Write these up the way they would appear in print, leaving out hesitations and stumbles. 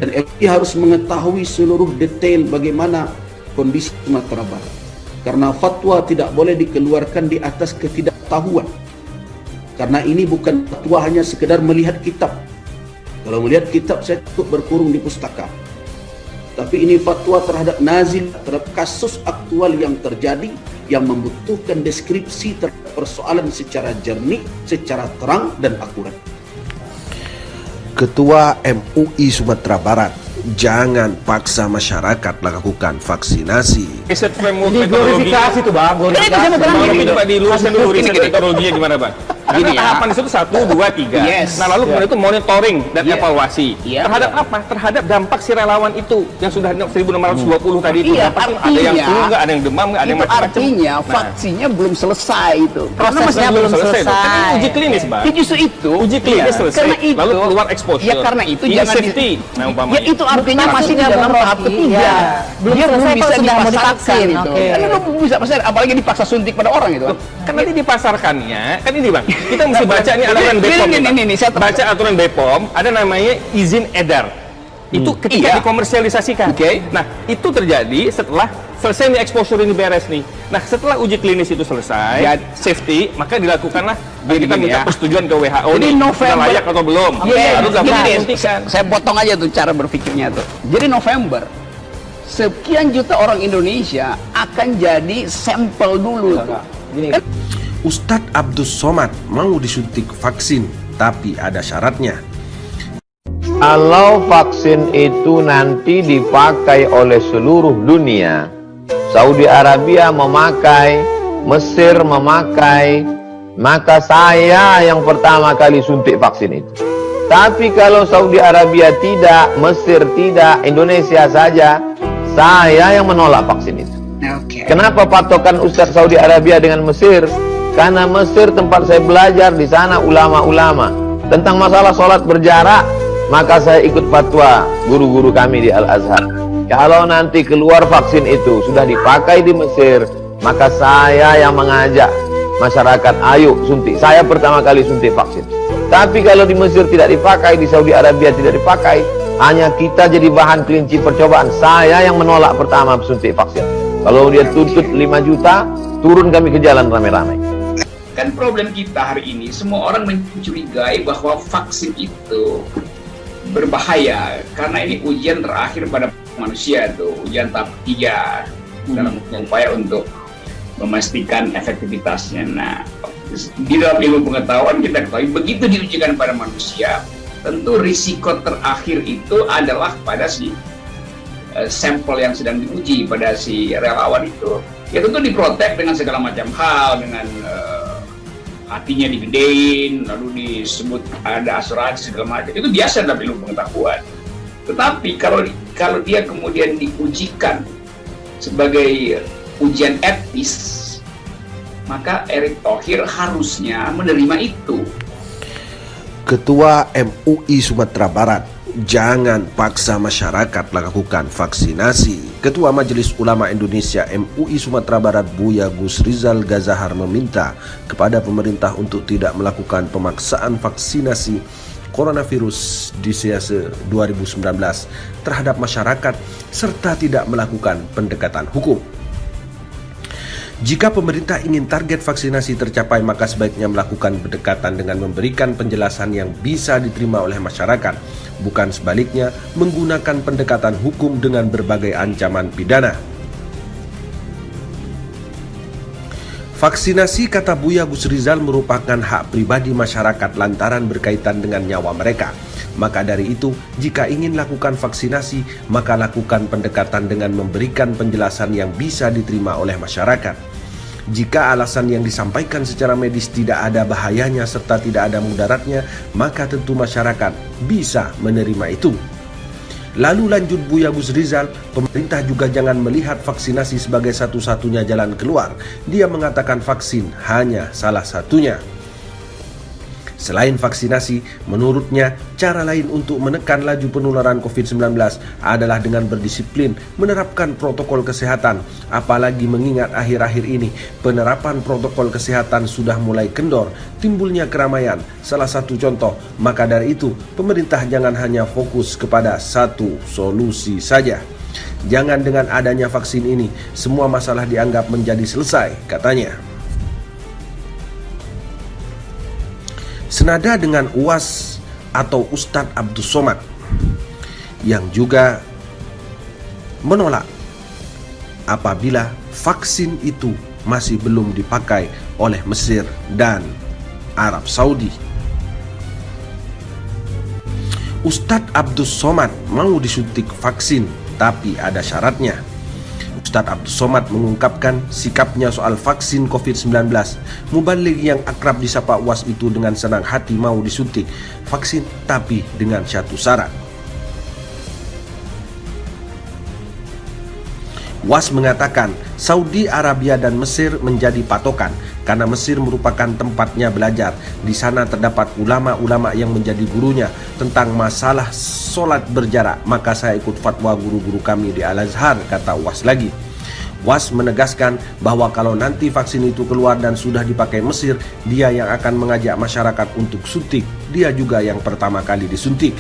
Dan MUI harus mengetahui seluruh detail bagaimana kondisi Sumatera Barat. Karena fatwa tidak boleh dikeluarkan di atas ketidaktahuan. Karena ini bukan fatwa hanya sekedar melihat kitab. Kalau melihat kitab saya cukup berkurung di pustaka. Tapi ini fatwa terhadap nazil, terhadap kasus aktual yang terjadi, yang membutuhkan deskripsi terhadap persoalan secara jernih, secara terang dan akurat. Ketua MUI Sumatera Barat, jangan paksa masyarakat melakukan vaksinasi. Riset framework Ini glorifikasi tuh bang, Ini coba diluruskan dulu riset metodologinya gimana bang? Karena Gini ya. tahapan di situ 1, 2, 3. Yes. Nah lalu kemudian itu monitoring dan Iya. evaluasi. Iya, Terhadap betul. apa? Terhadap dampak si relawan itu yang sudah 1620 tadi itu. Iya, Dampaknya ada yang flu nggak, ada yang demam nggak, ada yang itu macam-macam. artinya Nah, vaksinnya belum selesai itu. prosesnya belum selesai. Tuh. Kan ini uji klinis bang. Ya justru itu. Uji klinis selesai. Karena itu, Lalu keluar exposure. Ya karena itu Ini jangan safety. Nah umpamanya. Ya itu artinya Bukan masih di maksudnya dalam Bang tahap Rocky, ketiga. ya. Belum Dia belum selesai bisa kalau sudah mau dipasarkan divaksin, itu. oke. Karena belum bisa pasar, apalagi dipaksa suntik pada orang itu. Kan nanti dipasarkannya, kan ini bang, kita mesti baca nih aturan BPOM. Ini, saya Baca aturan BPOM, ada namanya izin edar. Itu ketika Iya. dikomersialisasikan. Oke. Nah, itu terjadi setelah selesai nih exposure ini beres nih. Nah, setelah uji klinis itu selesai, Ya. safety, maka dilakukanlah Gini, kita minta ya. persetujuan ke WHO. Jadi nih, November- sudah layak atau belum? Iya, Harus gini dapat deh, suntikan. saya potong aja tuh cara berpikirnya tuh. Jadi November, sekian juta orang Indonesia akan jadi sampel dulu tuh. Kan Ustadz Abdus Somad mau disuntik vaksin, tapi ada syaratnya. Kalau vaksin itu nanti dipakai oleh seluruh dunia, Saudi Arabia memakai, Mesir memakai, maka saya yang pertama kali suntik vaksin itu. Tapi kalau Saudi Arabia tidak, Mesir tidak, Indonesia saja, saya yang menolak vaksin itu. Oke. Kenapa patokan Ustadz Saudi Arabia dengan Mesir? Karena Mesir tempat saya belajar, di sana ulama-ulama tentang masalah sholat berjarak, maka saya ikut fatwa guru-guru kami di Al-Azhar. Kalau nanti keluar vaksin itu sudah dipakai di Mesir, maka saya yang mengajak masyarakat, ayo suntik. Saya pertama kali suntik vaksin. Tapi kalau di Mesir tidak dipakai, di Saudi Arabia tidak dipakai, hanya kita jadi bahan kelinci percobaan. Saya yang menolak pertama suntik vaksin. Kalau dia tuntut 5 juta, turun kami ke jalan ramai-ramai. Kan problem kita hari ini, semua orang mencurigai bahwa vaksin itu berbahaya karena ini ujian terakhir pada manusia tuh, ujian tahap 3 dalam upaya untuk memastikan efektivitasnya. Nah, di dalam ilmu pengetahuan kita ketahui begitu diujikan pada manusia, tentu risiko terakhir itu adalah pada si sampel yang sedang diuji, pada si relawan itu. Ya tentu diprotek dengan segala macam hal, dengan hatinya digedein, lalu disebut ada asuransi segala macam. Itu biasa dalam ilmu pengetahuan. Tetapi kalau dia kemudian diujikan sebagai ujian etis, maka Erick Thohir harusnya menerima itu. Ketua MUI Sumatera Barat, jangan paksa masyarakat melakukan vaksinasi. Ketua Majelis Ulama Indonesia MUI Sumatera Barat Buya Gus Rizal Gazahar meminta kepada pemerintah untuk tidak melakukan pemaksaan vaksinasi coronavirus disease 2019 terhadap masyarakat serta tidak melakukan pendekatan hukum. Jika pemerintah ingin target vaksinasi tercapai, maka sebaiknya melakukan pendekatan dengan memberikan penjelasan yang bisa diterima oleh masyarakat, bukan sebaliknya menggunakan pendekatan hukum dengan berbagai ancaman pidana. Vaksinasi, kata Buya Gus Rizal, merupakan hak pribadi masyarakat lantaran berkaitan dengan nyawa mereka. Maka dari itu, jika ingin lakukan vaksinasi, maka lakukan pendekatan dengan memberikan penjelasan yang bisa diterima oleh masyarakat. Jika alasan yang disampaikan secara medis tidak ada bahayanya serta tidak ada mudaratnya, maka tentu masyarakat bisa menerima itu. Lalu lanjut Buya Gus Rizal, pemerintah juga jangan melihat vaksinasi sebagai satu-satunya jalan keluar. Dia mengatakan vaksin hanya salah satunya. Selain vaksinasi, menurutnya cara lain untuk menekan laju penularan COVID-19 adalah dengan berdisiplin menerapkan protokol kesehatan. Apalagi mengingat akhir-akhir ini penerapan protokol kesehatan sudah mulai kendor, timbulnya keramaian. Salah satu contoh, maka dari itu pemerintah jangan hanya fokus kepada satu solusi saja. Jangan dengan adanya vaksin ini semua masalah dianggap menjadi selesai, katanya. Senada dengan UAS atau Ustadz Abdus Somad yang juga menolak apabila vaksin itu masih belum dipakai oleh Mesir dan Arab Saudi. Ustadz Abdus Somad mau disuntik vaksin, tapi ada syaratnya. Ustadz Abdus Somad mengungkapkan sikapnya soal vaksin COVID-19. Mubaligh yang akrab disapa UAS itu dengan senang hati mau disuntik vaksin, tapi dengan satu syarat. UAS mengatakan Saudi Arabia dan Mesir menjadi patokan karena Mesir merupakan tempatnya belajar. Di sana terdapat ulama-ulama yang menjadi gurunya tentang masalah sholat berjarak. Maka saya ikut fatwa guru-guru kami di Al-Azhar, kata UAS lagi. UAS menegaskan bahwa kalau nanti vaksin itu keluar dan sudah dipakai Mesir, dia yang akan mengajak masyarakat untuk suntik. Dia juga yang pertama kali disuntik.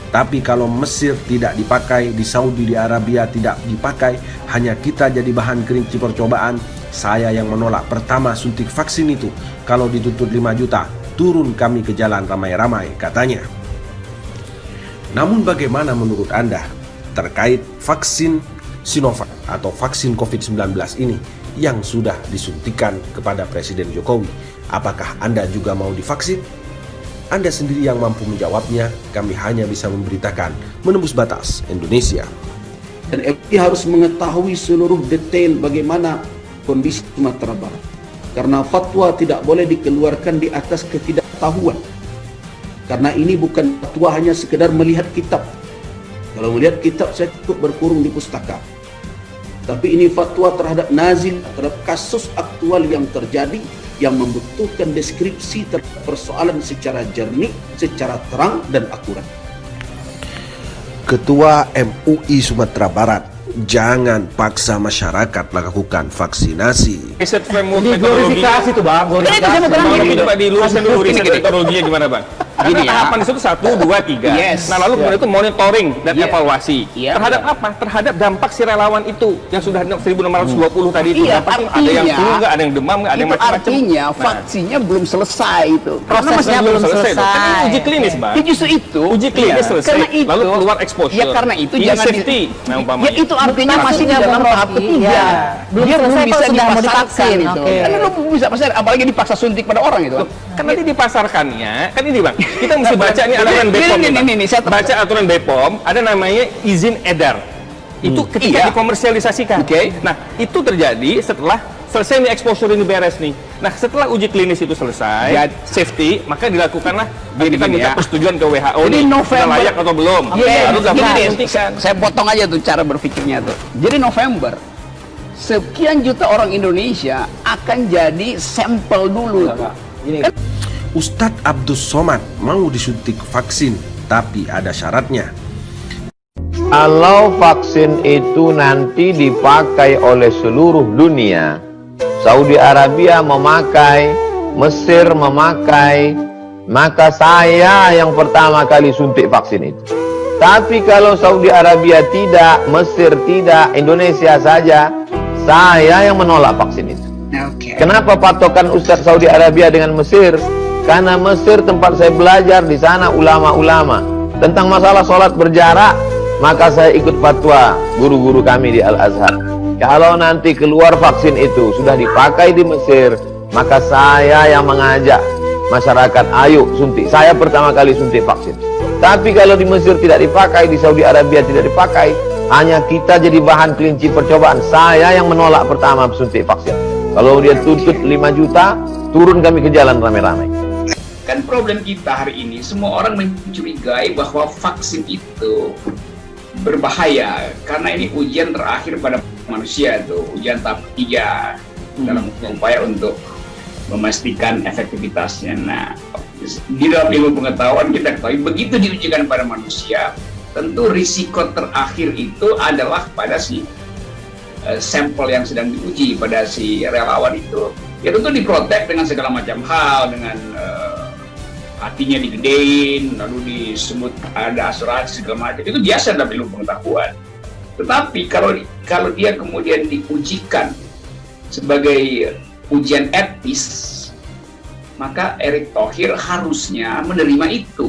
Tapi kalau Mesir tidak dipakai, di Saudi, di Arabia tidak dipakai, hanya kita jadi bahan kelinci percobaan. Saya yang menolak pertama suntik vaksin itu. Kalau dituntut 5 juta, turun kami ke jalan ramai-ramai, katanya. Namun bagaimana menurut Anda terkait vaksin Sinovac atau vaksin COVID-19 ini yang sudah disuntikan kepada Presiden Jokowi? Apakah Anda juga mau divaksin? Anda sendiri yang mampu menjawabnya. Kami hanya bisa memberitakan Menembus Batas Indonesia. Dan MUI harus mengetahui seluruh detail bagaimana kondisi Sumatera Barat. Karena fatwa tidak boleh dikeluarkan di atas ketidaktahuan. Karena ini bukan fatwa hanya sekedar melihat kitab. Kalau melihat kitab saya cukup berkurung di pustaka. Tapi ini fatwa terhadap nazil, terhadap kasus aktual yang terjadi, yang membutuhkan deskripsi terhadap persoalan secara jernih, secara terang dan akurat. Ketua MUI Sumatera Barat, jangan paksa masyarakat melakukan vaksinasi. Riset framework Jadi glorifikasi tuh bang, Itu saya mau bilang Kalau gini, gitu Pak diluruskan dulu riset Gini. metodologinya gimana Bang? Karena Gini ya. tahapan itu 1, 2, 3. Yes. Nah lalu kemudian itu monitoring dan Iya. evaluasi. Iya. Terhadap apa? Terhadap dampak si relawan itu yang sudah 1.620 tadi itu. Iya, Dampaknya ada yang artinya- flu nggak, ada yang demam nggak, ada yang Itu macam-macam. artinya Nah, vaksinnya belum selesai itu. karena prosesnya masih belum tuh. Kan ini selesai. uji klinis Bang. Ya justru itu. Uji klinis Iya. selesai, Karena itu, lalu keluar exposure. Ya karena itu Ini jangan safety, nah, umpamanya. Ya itu artinya Bukan masih di maksudnya dalam Bung tahap Rocky, ketiga. ya. Belum Dia belum selesai bisa kalau sudah mau dipasarkan divaksin, itu. oke. Karena lu bisa pasar, apalagi dipaksa suntik pada orang itu. Kan nanti dipasarkannya, kan ini Bang, kita mesti baca nih aturan BPOM. Ini, Bang. ini, saya Baca aturan BPOM, ada namanya izin edar. Itu ketika Iya. dikomersialisasikan. Oke. Nah, itu terjadi setelah selesai nih exposure ini beres nih. Nah, setelah uji klinis itu selesai, Ya. safety, maka dilakukanlah Gini, kita minta ya. persetujuan ke WHO Jadi nih, November- sudah layak atau belum. Iya, iya, Baru gini dapat deh, disuntikan. saya potong aja tuh cara berpikirnya tuh. Jadi November, sekian juta orang Indonesia akan jadi sampel dulu tuh. Ustadz Abdus Somad mau disuntik vaksin, tapi ada syaratnya. Kalau vaksin itu nanti dipakai oleh seluruh dunia, Saudi Arabia memakai, Mesir memakai, maka saya yang pertama kali suntik vaksin itu. Tapi kalau Saudi Arabia tidak, Mesir tidak, Indonesia saja, saya yang menolak vaksin itu. Oke. Kenapa patokan Ustadz Saudi Arabia dengan Mesir? Karena Mesir tempat saya belajar, di sana ulama-ulama tentang masalah sholat berjarak. Maka saya ikut fatwa guru-guru kami di Al-Azhar. Kalau nanti keluar vaksin itu sudah dipakai di Mesir, maka saya yang mengajak masyarakat, ayo suntik. Saya pertama kali suntik vaksin. Tapi kalau di Mesir tidak dipakai, di Saudi Arabia tidak dipakai, hanya kita jadi bahan kelinci percobaan. Saya yang menolak pertama suntik vaksin. Kalau dia tuntut 5 juta, turun kami ke jalan ramai-ramai. Kan problem kita hari ini, semua orang mencurigai bahwa vaksin itu berbahaya karena ini ujian terakhir pada manusia tuh, ujian tahap 3 dalam upaya untuk memastikan efektivitasnya. Nah, Di dalam ilmu pengetahuan kita ketahui begitu diujikan pada manusia, tentu risiko terakhir itu adalah pada si sampel yang sedang diuji, pada si relawan itu. Ya tentu diprotek dengan segala macam hal, dengan hatinya digedein, lalu disebut ada asuransi segala macam. Itu biasa dalam ilmu pengetahuan. Tetapi kalau dia kemudian diujikan sebagai ujian etis, maka Erick Thohir harusnya menerima itu.